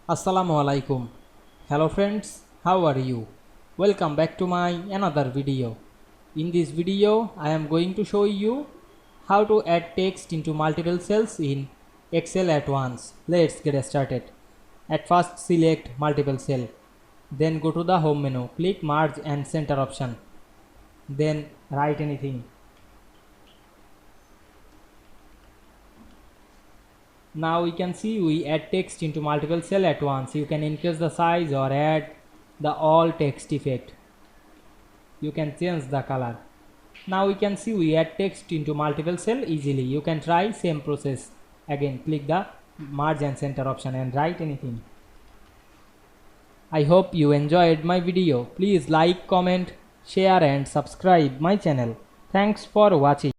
Assalamu Walaikum. Hello friends, how are you? Welcome back to my another video. In this video, I am going to show you how to add text into multiple cells in Excel at once. Let's get started. At first, select multiple cell. Then go to the home menu. Click merge and center option. Then write anything. Now we can see we add text into multiple cell at once. You can increase the size or add the all text effect. You can change the color. Now we can see we add text into multiple cell easily. You can try same process. Again click the merge and center option and write anything. I hope you enjoyed my video. Please like, comment, share and subscribe my channel. Thanks for watching.